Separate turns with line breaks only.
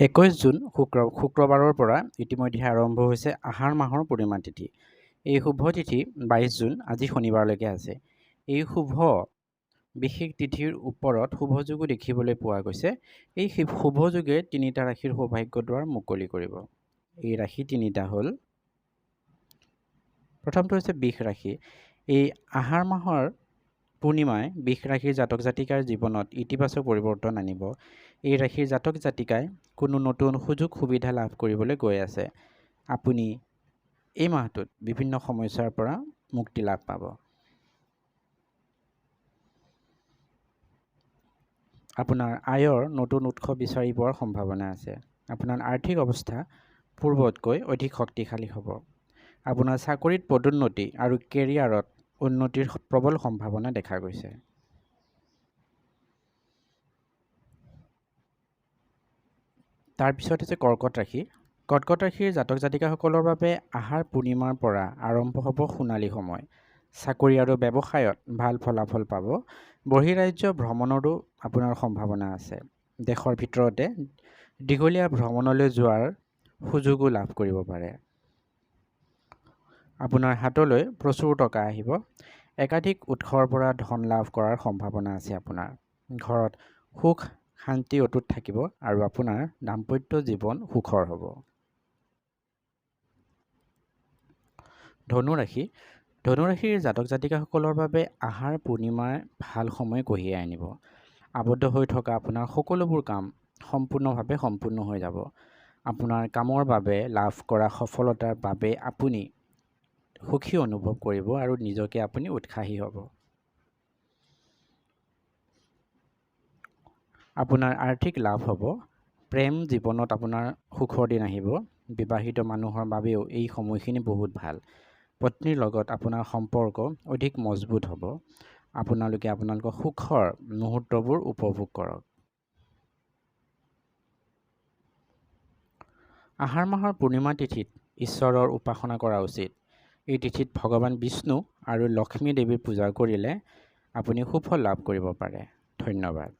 21 June শুক্ৰবাৰৰ পৰা ইতিমধ্যে আৰম্ভ হৈছে আহাৰ মাহৰ পূৰ্ণিমা তিথি। এই শুভ তিথি 22 জুন আজি শনিবাৰলৈকে আছে। এই বিশেষ তিথিৰ ওপৰত শুভযোগো দেখিবলৈ পোৱা গৈছে। এই শুভযোগে তিনিটা ৰাশিৰ সৌভাগ্য দুৱাৰ মুকলি কৰিব। এই ৰাশি তিনিটা হ'ল, প্ৰথমটো হৈছে বৃষ ৰাশি। এই আহাৰ মাহৰ পূৰ্ণিমাই বৃষ ৰাশিৰ জাতক জাতিকাৰ জীৱনত ইতিবাচক পৰিৱৰ্তন আনিব। এই ৰাশিৰ জাতক জাতিকাই কোনো নতুন সুযোগ সুবিধা লাভ কৰিবলৈ গৈ আছে। আপুনি এই মাহটোত বিভিন্ন সমস্যাৰ পৰা মুক্তি লাভ পাব। আপোনাৰ আয়ৰ নতুন উৎস বিচাৰি পোৱাৰ সম্ভাৱনা আছে। আপোনাৰ আৰ্থিক অৱস্থা পূৰ্বতকৈ অধিক শক্তিশালী হ'ব। আপোনাৰ চাকৰিত পদোন্নতি আৰু কেৰিয়াৰত উন্নতিৰ প্ৰবল সম্ভাৱনা দেখা গৈছে। তাৰপিছত হৈছে কৰ্কট ৰাশি। কৰ্কট ৰাশিৰ জাতক জাতিকাসকলৰ বাবে আহাৰ পূৰ্ণিমাৰ পৰা আৰম্ভ হ'ব সোণালী সময়। চাকৰি আৰু ব্যৱসায়ত ভাল ফলাফল পাব। বহিৰাজ্য ভ্ৰমণৰো আপোনাৰ সম্ভাৱনা আছে। দেশৰ ভিতৰতে দীঘলীয়া ভ্ৰমণলৈ যোৱাৰ সুযোগো লাভ কৰিব পাৰে। আপোনাৰ হাতলৈ প্ৰচুৰ টকা আহিব। একাধিক উৎসৰ পৰা ধন লাভ কৰাৰ সম্ভাৱনা আছে। আপোনাৰ ঘৰত সুখ শান্তি অটুট থাকিব আৰু আপোনাৰ দাম্পত্য জীৱন সুখৰ হ'ব। ধনু ৰাশি। ধনু ৰাশিৰ জাতক জাতিকাসকলৰ বাবে আহাৰ পূৰ্ণিমাৰ ভাল সময় কঢ়িয়াই আনিব। আবদ্ধ হৈ থকা আপোনাৰ সকলোবোৰ কাম সম্পূৰ্ণভাৱে সম্পূৰ্ণ হৈ যাব। আপোনাৰ কামৰ বাবে লাভ কৰা সফলতাৰ বাবে আপুনি সুখী অনুভৱ কৰিব আৰু নিজকে আপুনি উৎসাহী হ'ব। আপোনাৰ আৰ্থিক লাভ হ'ব। প্ৰেম জীৱনত আপোনাৰ সুখৰ দিন আহিব। বিবাহিত মানুহৰ বাবেও এই সময়খিনি বহুত ভাল। পত্নীৰ লগত আপোনাৰ সম্পৰ্ক অধিক মজবুত হ'ব। আপোনালোকৰ সুখৰ মুহূৰ্তবোৰ উপভোগ কৰক। আহাৰ মাহৰ পূৰ্ণিমা তিথিত ঈশ্বৰৰ উপাসনা কৰা উচিত। এই তিথিত ভগৱান বিষ্ণু আৰু লক্ষ্মী দেৱীৰ পূজা কৰিলে আপুনি সুফল লাভ কৰিব পাৰে। ধন্যবাদ।